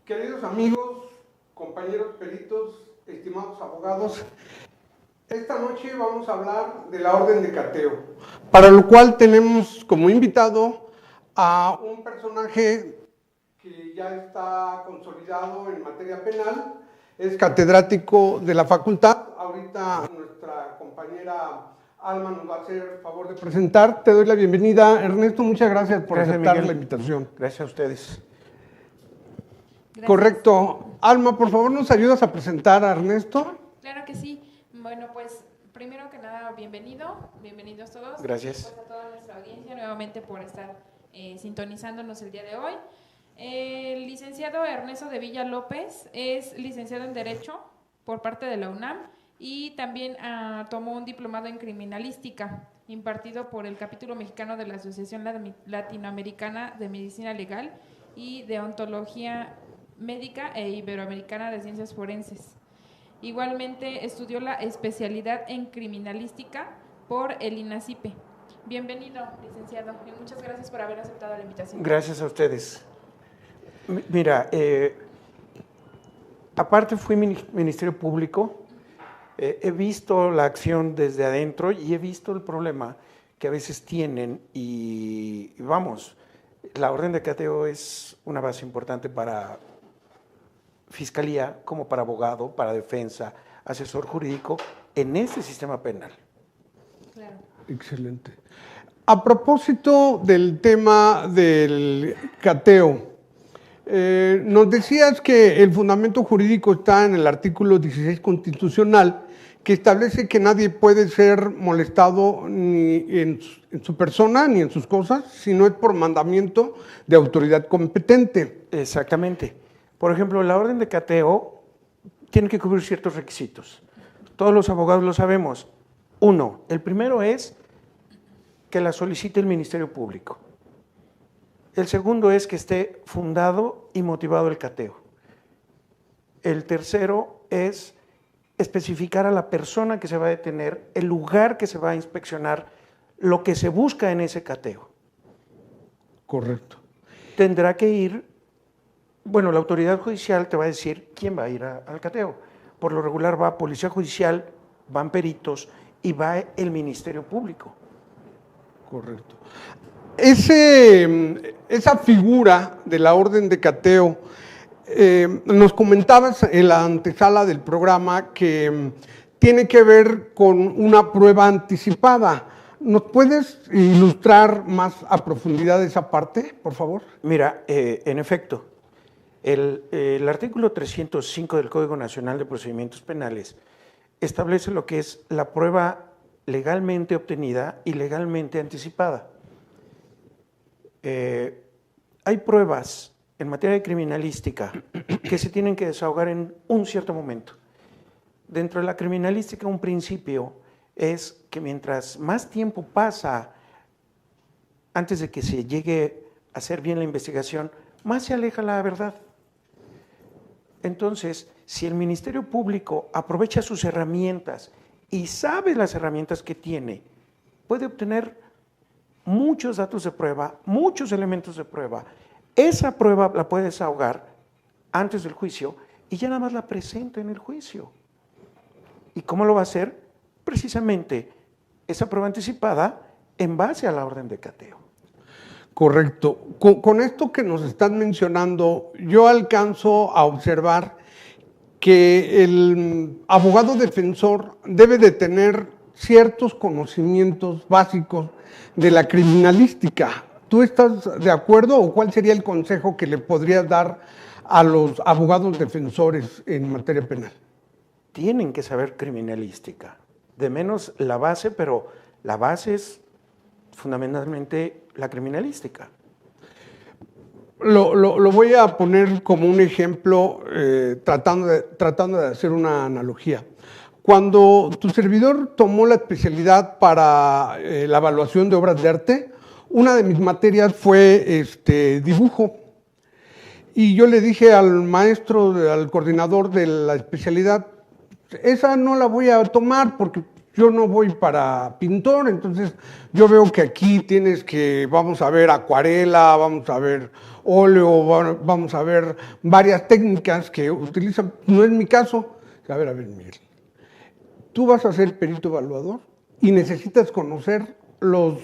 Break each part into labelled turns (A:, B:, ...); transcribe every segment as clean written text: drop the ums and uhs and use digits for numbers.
A: Queridos amigos, compañeros peritos, estimados abogados, esta noche vamos a hablar de la orden de cateo, para lo cual tenemos como invitado a un personaje que ya está consolidado en materia penal, es catedrático de la facultad. Ahorita nuestra compañera Alma nos va a hacer el favor de presentar. Te doy la bienvenida, Ernesto, muchas gracias por aceptar la invitación.
B: Gracias a ustedes.
C: Gracias.
A: Correcto. Alma, por favor, ¿nos ayudas a presentar a Ernesto?
C: Claro que sí. Bueno, pues primero que nada, bienvenidos todos.
B: Gracias.
C: Pues a toda nuestra audiencia nuevamente por estar sintonizándonos el día de hoy. El licenciado Ernesto de Villa López es licenciado en Derecho por parte de la UNAM y también tomó un diplomado en Criminalística impartido por el capítulo mexicano de la Asociación Latinoamericana de Medicina Legal y de Ontología Médica e Iberoamericana de Ciencias Forenses. Igualmente estudió la especialidad en Criminalística por el INACIPE. Bienvenido, licenciado, y muchas gracias por haber aceptado la invitación.
B: Gracias a ustedes. Mira, aparte fui Ministerio Público, he visto la acción desde adentro y he visto el problema que a veces tienen y vamos, la orden de cateo es una base importante para fiscalía, como para abogado, para defensa, asesor jurídico en este sistema penal.
C: Claro.
A: Excelente. A propósito del tema del cateo, nos decías que el fundamento jurídico está en el artículo 16 constitucional, que establece que nadie puede ser molestado ni en su persona ni en sus cosas, si no es por mandamiento de autoridad competente.
B: Exactamente. Por ejemplo, la orden de cateo tiene que cubrir ciertos requisitos. Todos los abogados lo sabemos. Uno, el primero es que la solicite el Ministerio Público. El segundo es que esté fundado y motivado el cateo. El tercero es especificar a la persona que se va a detener, el lugar que se va a inspeccionar, lo que se busca en ese cateo.
A: Correcto.
B: Tendrá que ir. Bueno, la autoridad judicial te va a decir quién va a ir al cateo. Por lo regular va Policía Judicial, van peritos y va el Ministerio Público.
A: Correcto. Esa figura de la orden de cateo, nos comentabas en la antesala del programa que tiene que ver con una prueba anticipada. ¿Nos puedes ilustrar más a profundidad esa parte, por favor?
B: Mira, en efecto, el artículo 305 del Código Nacional de Procedimientos Penales establece lo que es la prueba legalmente obtenida y legalmente anticipada. Hay pruebas en materia de criminalística que se tienen que desahogar en un cierto momento. Dentro de la criminalística, un principio es que mientras más tiempo pasa antes de que se llegue a hacer bien la investigación, más se aleja la verdad. Entonces, si el Ministerio Público aprovecha sus herramientas y sabe las herramientas que tiene, puede obtener muchos datos de prueba, muchos elementos de prueba. Esa prueba la puede desahogar antes del juicio y ya nada más la presenta en el juicio. ¿Y cómo lo va a hacer? Precisamente esa prueba anticipada en base a la orden de cateo.
A: Correcto. Con esto que nos están mencionando, yo alcanzo a observar que el abogado defensor debe de tener ciertos conocimientos básicos de la criminalística. ¿Tú estás de acuerdo o cuál sería el consejo que le podrías dar a los abogados defensores en materia penal?
B: Tienen que saber criminalística, de menos la base, pero la base es fundamentalmente la criminalística.
A: Lo voy a poner como un ejemplo, tratando de hacer una analogía. Cuando tu servidor tomó la especialidad para la evaluación de obras de arte, una de mis materias fue dibujo. Y yo le dije al maestro, al coordinador de la especialidad, esa no la voy a tomar porque Yo no voy para pintor, entonces yo veo que aquí tienes que, vamos a ver acuarela, vamos a ver óleo, vamos a ver varias técnicas que utilizan. No es mi caso. A ver, Miguel. Tú vas a ser perito evaluador y necesitas conocer los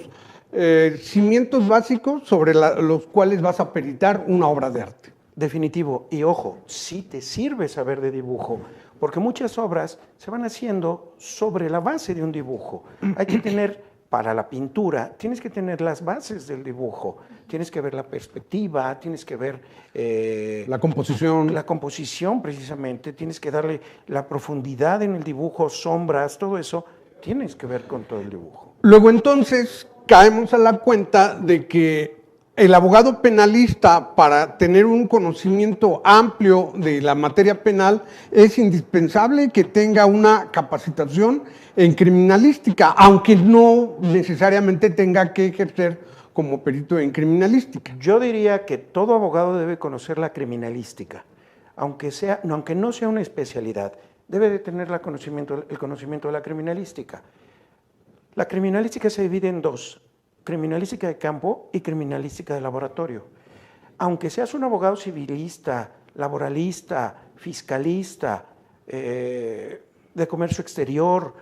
A: cimientos básicos sobre los cuales vas a peritar una obra de arte.
B: Definitivo. Y ojo, sí te sirve saber de dibujo, porque muchas obras se van haciendo sobre la base de un dibujo. Hay que tener, para la pintura, tienes que tener las bases del dibujo. Tienes que ver la perspectiva, tienes que ver
A: la composición.
B: La composición, precisamente. Tienes que darle la profundidad en el dibujo, sombras, todo eso. Tienes que ver con todo el dibujo.
A: Luego entonces caemos a la cuenta de que el abogado penalista, para tener un conocimiento amplio de la materia penal, es indispensable que tenga una capacitación en criminalística, aunque no necesariamente tenga que ejercer como perito en criminalística.
B: Yo diría que todo abogado debe conocer la criminalística, aunque no sea una especialidad, debe de tener el conocimiento de la criminalística. La criminalística se divide en dos: criminalística de campo y criminalística de laboratorio. Aunque seas un abogado civilista, laboralista, fiscalista, de comercio exterior,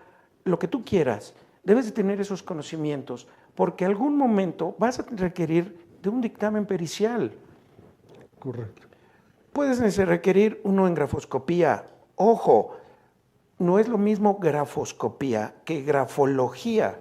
B: lo que tú quieras, debes de tener esos conocimientos, porque en algún momento vas a requerir de un dictamen pericial.
A: Correcto.
B: Puedes requerir uno en grafoscopía. Ojo, no es lo mismo grafoscopía que grafología.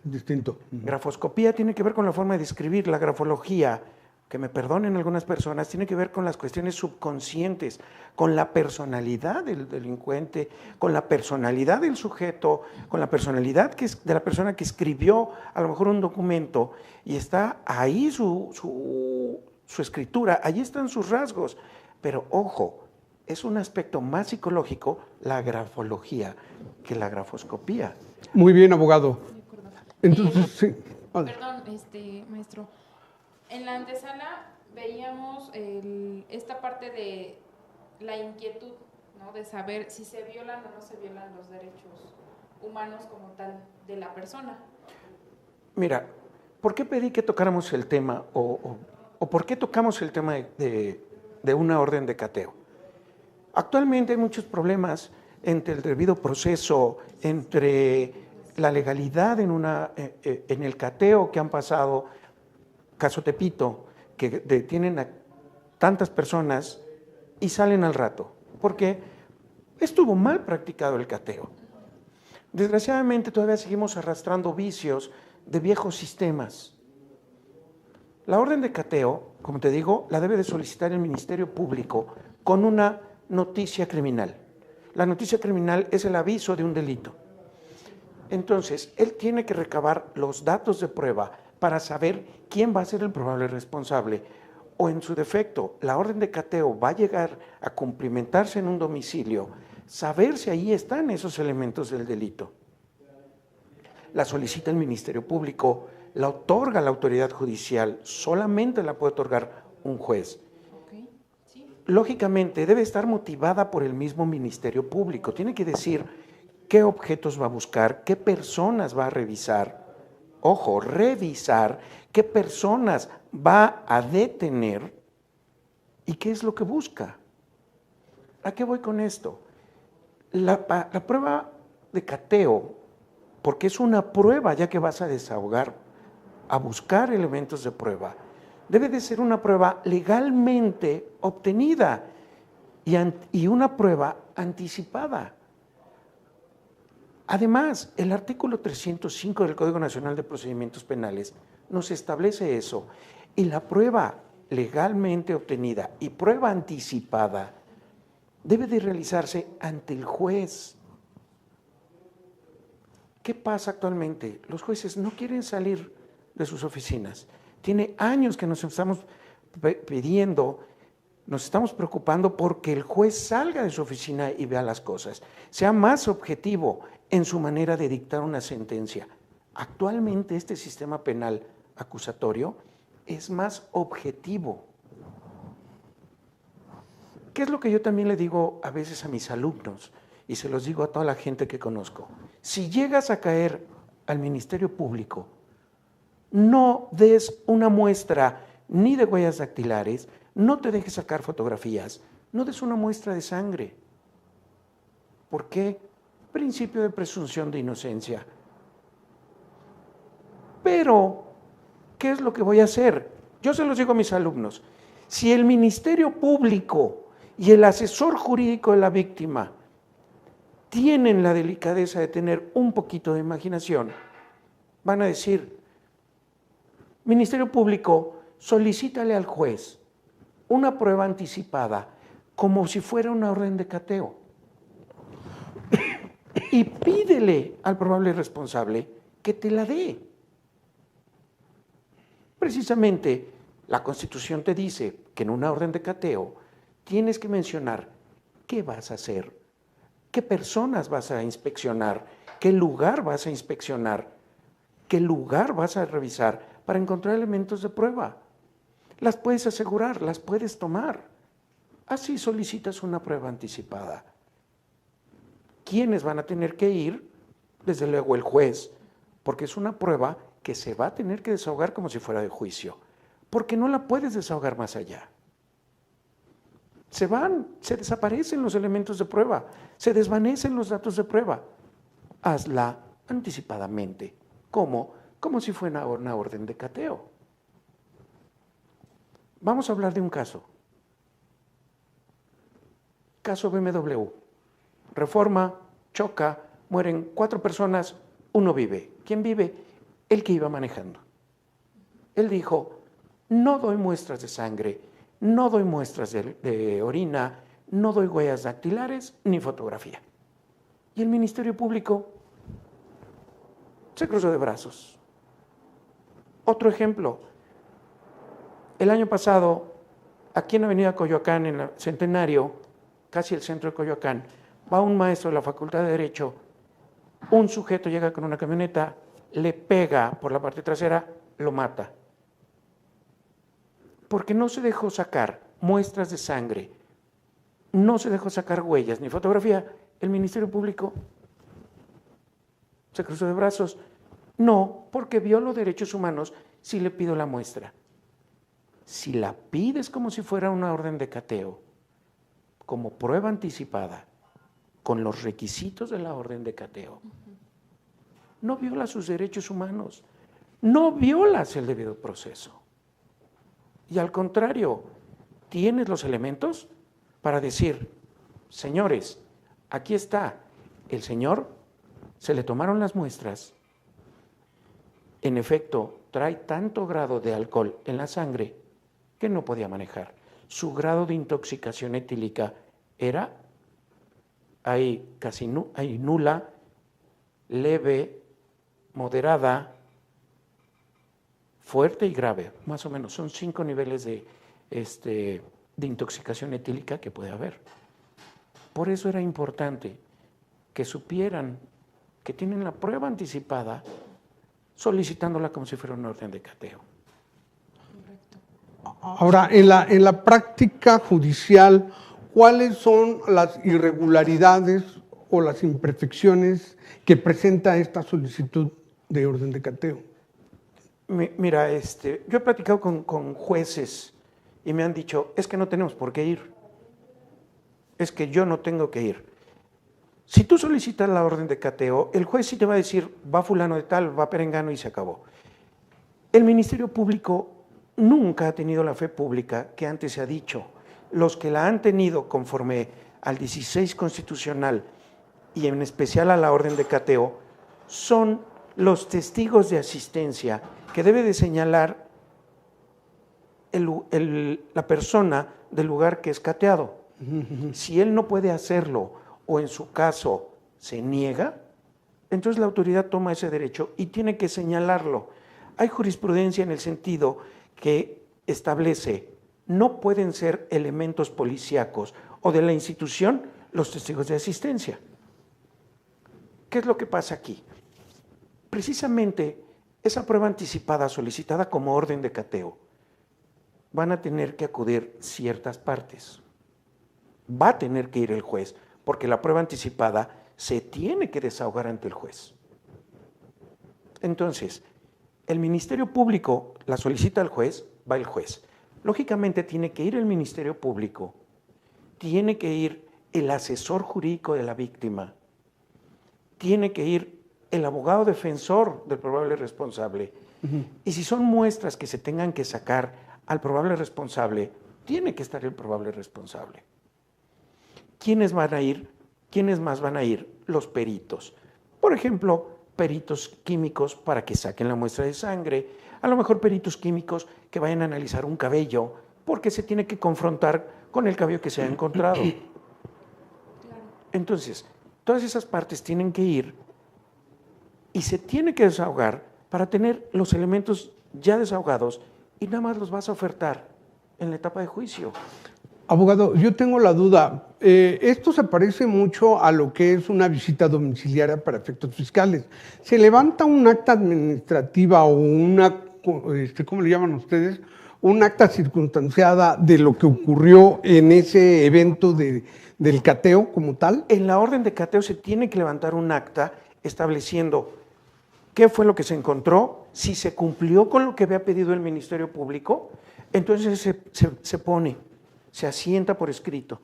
A: Distinto.
B: Grafoscopía tiene que ver con la forma de escribir. La grafología, que me perdonen algunas personas, tiene que ver con las cuestiones subconscientes, con la personalidad del delincuente, con la personalidad del sujeto, con la personalidad de la persona que escribió a lo mejor un documento, y está ahí su escritura, allí están sus rasgos. Pero ojo, es un aspecto más psicológico la grafología que la grafoscopía.
A: Muy bien, abogado. Entonces, sí.
C: Perdón, maestro. En la antesala veíamos esta parte de la inquietud, ¿no? De saber si se violan o no se violan los derechos humanos como tal de la persona.
B: Mira, ¿por qué pedí que tocáramos el tema o por qué tocamos el tema de una orden de cateo? Actualmente hay muchos problemas entre el debido proceso, entre la legalidad en el cateo que han pasado, caso Tepito, que detienen a tantas personas y salen al rato, porque estuvo mal practicado el cateo. Desgraciadamente todavía seguimos arrastrando vicios de viejos sistemas. La orden de cateo, como te digo, la debe de solicitar el Ministerio Público con una noticia criminal. La noticia criminal es el aviso de un delito. Entonces, él tiene que recabar los datos de prueba para saber quién va a ser el probable responsable. O en su defecto, la orden de cateo va a llegar a cumplimentarse en un domicilio, saber si ahí están esos elementos del delito. La solicita el Ministerio Público, la otorga la autoridad judicial, solamente la puede otorgar un juez.
C: Okay. Sí.
B: Lógicamente, debe estar motivada por el mismo Ministerio Público. Tiene que decir qué objetos va a buscar, qué personas va a revisar. Ojo, revisar qué personas va a detener y qué es lo que busca. ¿A qué voy con esto? La prueba de cateo, porque es una prueba ya que vas a desahogar, a buscar elementos de prueba, debe de ser una prueba legalmente obtenida y una prueba anticipada. Además, el artículo 305 del Código Nacional de Procedimientos Penales nos establece eso, y la prueba legalmente obtenida y prueba anticipada debe de realizarse ante el juez. ¿Qué pasa actualmente? Los jueces no quieren salir de sus oficinas. Tiene años que nos estamos pidiendo, nos estamos preocupando porque el juez salga de su oficina y vea las cosas, sea más objetivo en su manera de dictar una sentencia. Actualmente este sistema penal acusatorio es más objetivo. ¿Qué es lo que yo también le digo a veces a mis alumnos? y se los digo a toda la gente que conozco, si llegas a caer al Ministerio Público, no des una muestra ni de huellas dactilares, no te dejes sacar fotografías, no des una muestra de sangre. ¿Por qué? Principio de presunción de inocencia. Pero, ¿qué es lo que voy a hacer? Yo se los digo a mis alumnos. Si el Ministerio Público y el asesor jurídico de la víctima tienen la delicadeza de tener un poquito de imaginación, van a decir, Ministerio Público, solicítale al juez una prueba anticipada como si fuera una orden de cateo y pídele al probable responsable que te la dé. Precisamente, la Constitución te dice que en una orden de cateo tienes que mencionar qué vas a hacer, qué personas vas a inspeccionar, qué lugar vas a inspeccionar, qué lugar vas a revisar para encontrar elementos de prueba. Las puedes asegurar, las puedes tomar. Así solicitas una prueba anticipada. ¿Quiénes van a tener que ir? Desde luego el juez, porque es una prueba que se va a tener que desahogar como si fuera de juicio, porque no la puedes desahogar más allá. Se desaparecen los elementos de prueba, se desvanecen los datos de prueba. Hazla anticipadamente, como si fuera una orden de cateo. Vamos a hablar de un caso. Caso BMW. Reforma, choca, mueren 4 personas, 1 vive. ¿Quién vive? El que iba manejando. Él dijo, no doy muestras de sangre, no doy muestras de orina, no doy huellas dactilares ni fotografía. Y el Ministerio Público se cruzó de brazos. Otro ejemplo, el año pasado, aquí en Avenida Coyoacán, en el Centenario, casi el centro de Coyoacán, va un maestro de la Facultad de Derecho, un sujeto llega con una camioneta, le pega por la parte trasera, lo mata. Porque no se dejó sacar muestras de sangre, no se dejó sacar huellas ni fotografía, el Ministerio Público se cruzó de brazos. No, porque violó derechos humanos si le pido la muestra. Si la pides como si fuera una orden de cateo, como prueba anticipada, con los requisitos de la orden de cateo, no violas sus derechos humanos, no violas el debido proceso. Y al contrario, tienes los elementos para decir, señores, aquí está, el señor, se le tomaron las muestras, en efecto, trae tanto grado de alcohol en la sangre que no podía manejar. Su grado de intoxicación etílica era casi nula, leve, moderada, fuerte y grave, más o menos. Son 5 niveles de intoxicación etílica que puede haber. Por eso era importante que supieran que tienen la prueba anticipada solicitándola como si fuera una orden de cateo.
A: Ahora, en la práctica judicial, ¿cuáles son las irregularidades o las imperfecciones que presenta esta solicitud de orden de cateo?
B: Mira, yo he platicado con jueces y me han dicho, es que no tenemos por qué ir, es que yo no tengo que ir. Si tú solicitas la orden de cateo, el juez sí te va a decir, va fulano de tal, va perengano y se acabó. El Ministerio Público nunca ha tenido la fe pública que antes se ha dicho. Los que la han tenido conforme al 16 constitucional y en especial a la orden de cateo son los testigos de asistencia que debe de señalar la persona del lugar que es cateado. Si él no puede hacerlo o en su caso se niega, entonces la autoridad toma ese derecho y tiene que señalarlo. Hay jurisprudencia en el sentido que establece, no pueden ser elementos policíacos o de la institución los testigos de asistencia. ¿Qué es lo que pasa aquí? Precisamente esa prueba anticipada solicitada como orden de cateo van a tener que acudir ciertas partes. Va a tener que ir el juez, porque la prueba anticipada se tiene que desahogar ante el juez. Entonces, el Ministerio Público la solicita al juez, va el juez. Lógicamente tiene que ir el Ministerio Público, tiene que ir el asesor jurídico de la víctima, tiene que ir el abogado defensor del probable responsable. Y si son muestras que se tengan que sacar al probable responsable, tiene que estar el probable responsable. ¿Quiénes van a ir? ¿Quiénes más van a ir? Los peritos. Por ejemplo, peritos químicos para que saquen la muestra de sangre, a lo mejor peritos químicos que vayan a analizar un cabello, porque se tiene que confrontar con el cabello que se ha encontrado. Entonces, todas esas partes tienen que ir y se tiene que desahogar para tener los elementos ya desahogados y nada más los vas a ofertar en la etapa de juicio.
A: Abogado, yo tengo la duda. Esto se parece mucho a lo que es una visita domiciliaria para efectos fiscales. ¿Se levanta un acta administrativa o una, ¿cómo le llaman ustedes? Un acta circunstanciada de lo que ocurrió en ese evento del cateo como tal?
B: En la orden de cateo se tiene que levantar un acta estableciendo qué fue lo que se encontró, si se cumplió con lo que había pedido el Ministerio Público, entonces se pone, se asienta por escrito.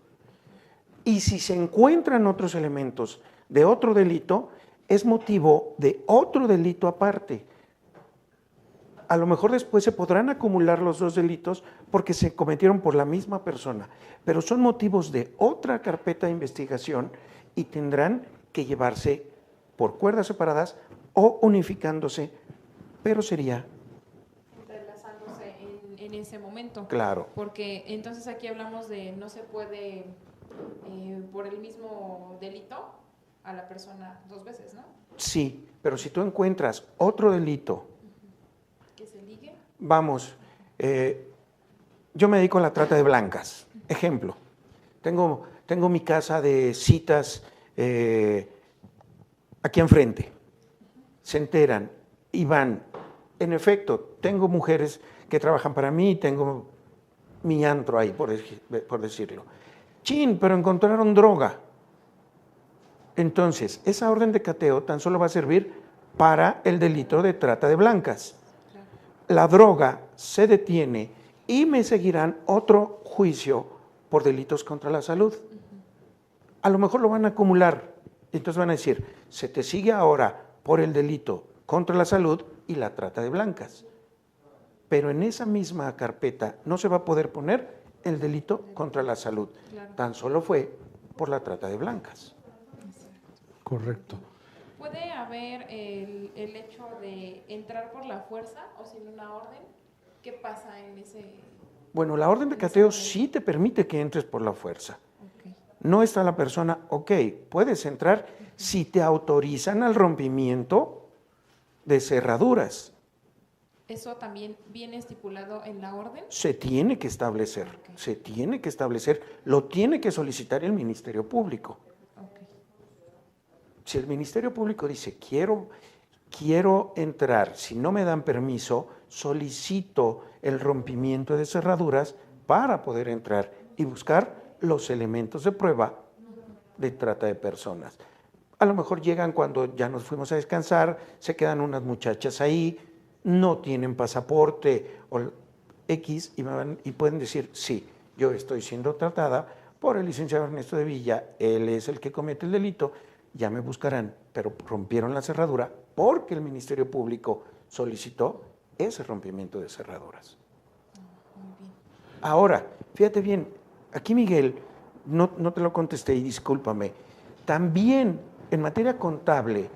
B: Y si se encuentran otros elementos de otro delito, es motivo de otro delito aparte. A lo mejor después se podrán acumular los dos delitos porque se cometieron por la misma persona, pero son motivos de otra carpeta de investigación y tendrán que llevarse por cuerdas separadas o unificándose, pero sería
C: Entrelazándose en ese momento.
B: claro.
C: Porque entonces aquí hablamos de no se puede por el mismo delito a la persona dos veces, ¿no?
B: Sí, pero si tú encuentras otro delito,
C: Que se ligue.
B: vamos, yo me dedico a la trata de blancas. Ejemplo, tengo mi casa de citas aquí enfrente. Se enteran y van. En efecto, tengo mujeres que trabajan para mí, tengo mi antro ahí, por decirlo. Chin, pero encontraron droga. Entonces, esa orden de cateo tan solo va a servir para el delito de trata de blancas. La droga se detiene y me seguirán otro juicio por delitos contra la salud. A lo mejor lo van a acumular. Entonces van a decir, se te sigue ahora por el delito contra la salud y la trata de blancas. Pero en esa misma carpeta no se va a poder poner el delito contra la salud.
C: Claro.
B: Tan solo fue por la trata de blancas.
A: Correcto.
C: ¿Puede haber el hecho de entrar por la fuerza o sin una orden? ¿Qué pasa en ese...?
B: Bueno, la orden de cateo sí te permite que entres por la fuerza.
C: Okay.
B: No está la persona, ok, puedes entrar si te autorizan al rompimiento de cerraduras.
C: ¿Eso también viene estipulado en la orden?
B: Se tiene que establecer,
C: Ok.
B: se tiene que establecer, lo tiene que solicitar el Ministerio Público.
C: Okay.
B: Si el Ministerio Público dice, quiero entrar, si no me dan permiso, solicito el rompimiento de cerraduras para poder entrar y buscar los elementos de prueba de trata de personas. A lo mejor llegan cuando ya nos fuimos a descansar, se quedan unas muchachas ahí, no tienen pasaporte o X y pueden decir, sí, yo estoy siendo tratada por el licenciado Ernesto de Villa, él es el que comete el delito, ya me buscarán, pero rompieron la cerradura porque el Ministerio Público solicitó ese rompimiento de cerraduras.
C: Muy bien.
B: Ahora, fíjate bien, aquí Miguel, no te lo contesté y discúlpame, también en materia contable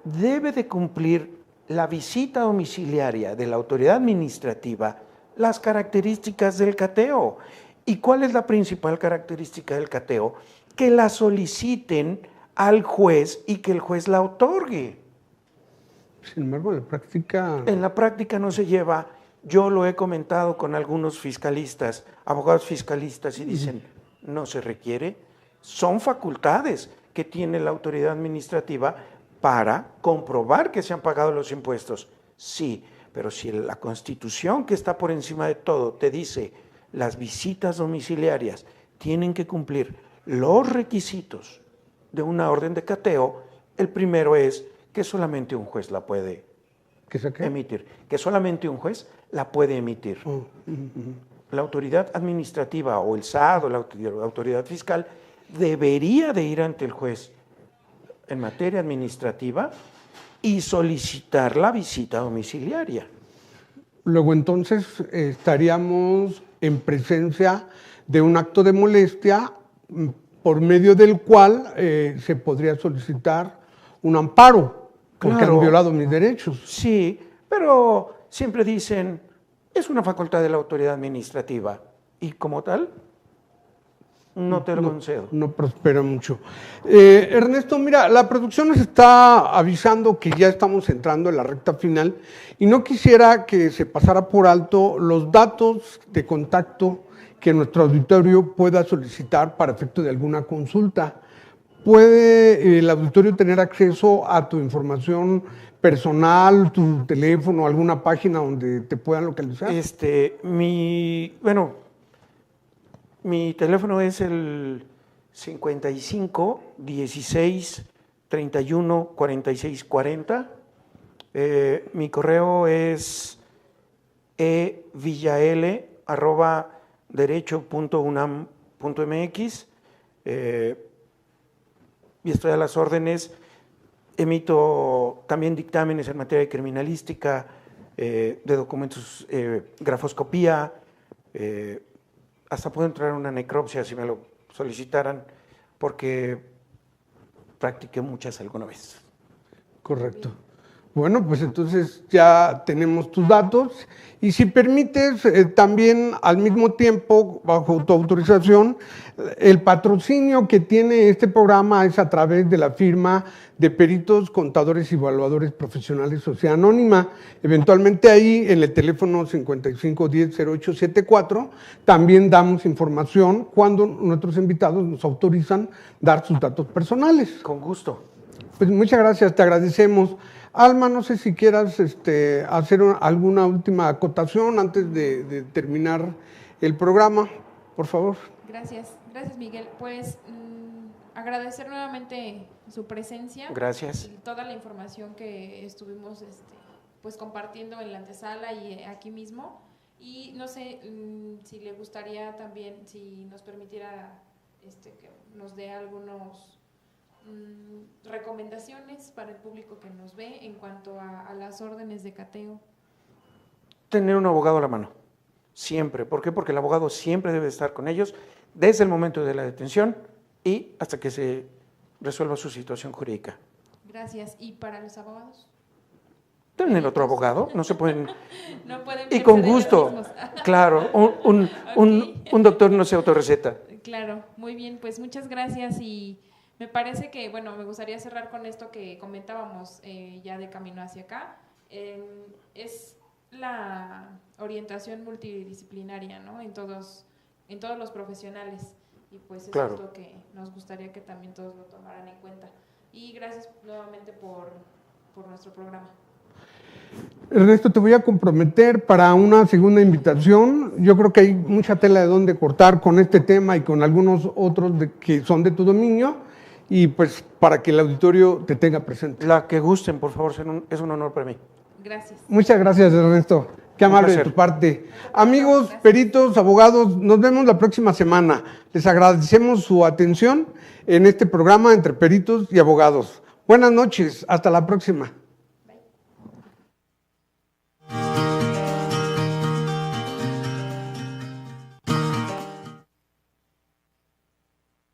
B: debe de cumplir la visita domiciliaria de la autoridad administrativa las características del cateo. ¿Y cuál es la principal característica del cateo? Que la soliciten al juez y que el juez la otorgue.
A: Sin embargo, la práctica...
B: En la práctica no se lleva, yo lo he comentado con algunos fiscalistas, abogados fiscalistas, y dicen, no se requiere, son facultades que tiene la autoridad administrativa para comprobar que se han pagado los impuestos. Sí, pero si la Constitución, que está por encima de todo, te dice las visitas domiciliarias tienen que cumplir los requisitos de una orden de cateo, el primero es que solamente un juez la puede
A: ¿Qué se qué?
B: emitir, que solamente un juez la puede emitir. La autoridad administrativa o el SAT o la autoridad fiscal debería de ir ante el juez en materia administrativa y solicitar la visita domiciliaria.
A: Luego entonces estaríamos en presencia de un acto de molestia por medio del cual se podría solicitar un amparo porque
B: Claro.
A: han violado mis derechos.
B: Sí, pero siempre dicen, es una facultad de la autoridad administrativa y como tal, no te lo concedo.
A: No prospera mucho. Ernesto, mira, la producción nos está avisando que ya estamos entrando en la recta final y no quisiera que se pasara por alto los datos de contacto que nuestro auditorio pueda solicitar para efecto de alguna consulta. ¿Puede el auditorio tener acceso a tu información personal, tu teléfono, alguna página donde te puedan localizar?
B: Mi teléfono es el 55 16 31 46 40. Mi correo es evillael@derecho.unam.mx. Y estoy a las órdenes. Emito también dictámenes en materia de criminalística, de documentos, grafoscopía, hasta puedo entrar en una necropsia si me lo solicitaran, porque practiqué muchas alguna vez.
A: Correcto. Bueno, pues entonces ya tenemos tus datos y si permites también al mismo tiempo, bajo tu autorización, el patrocinio que tiene este programa es a través de la firma de peritos, contadores y evaluadores profesionales Sociedad Anónima. Eventualmente ahí en el teléfono 5510-0874 también damos información cuando nuestros invitados nos autorizan dar sus datos personales.
B: Con gusto.
A: Pues muchas gracias, te agradecemos. Alma, no sé si quieras hacer alguna última acotación antes de terminar el programa, por favor.
C: Gracias Miguel. Pues agradecer nuevamente su presencia.
B: Gracias.
C: Y toda la información que estuvimos pues compartiendo en la antesala y aquí mismo. Y no sé si le gustaría también, si nos permitiera que nos dé algunos recomendaciones para el público que nos ve en cuanto a las órdenes de cateo.
B: Tener un abogado a la mano, siempre. ¿Por qué? Porque el abogado siempre debe estar con ellos desde el momento de la detención y hasta que se resuelva su situación jurídica.
C: Gracias. ¿Y para los abogados?
B: Tener otro abogado, no se pueden...
C: No pueden
B: y con
C: verse de ellos
B: gusto,
C: mismos.
B: claro, un doctor no se autorreceta.
C: Claro, muy bien, pues muchas gracias y me parece que, bueno, me gustaría cerrar con esto que comentábamos ya de camino hacia acá. Es la orientación multidisciplinaria, ¿no? En todos los profesionales y pues eso
B: Claro.
C: es lo que nos gustaría que también todos lo tomaran en cuenta. Y gracias nuevamente por nuestro programa.
A: Ernesto, te voy a comprometer para una segunda invitación. Yo creo que hay mucha tela de dónde cortar con este tema y con algunos otros que son de tu dominio y pues para que el auditorio te tenga presente.
B: La que gusten, por favor, es un honor para mí.
C: Gracias.
A: Muchas gracias, Ernesto. Qué
B: Un
A: amable de
B: placer.
A: tu parte. Amigos, peritos, abogados, nos vemos la próxima semana. Les agradecemos su atención en este programa Entre Peritos y Abogados. Buenas noches, hasta la próxima.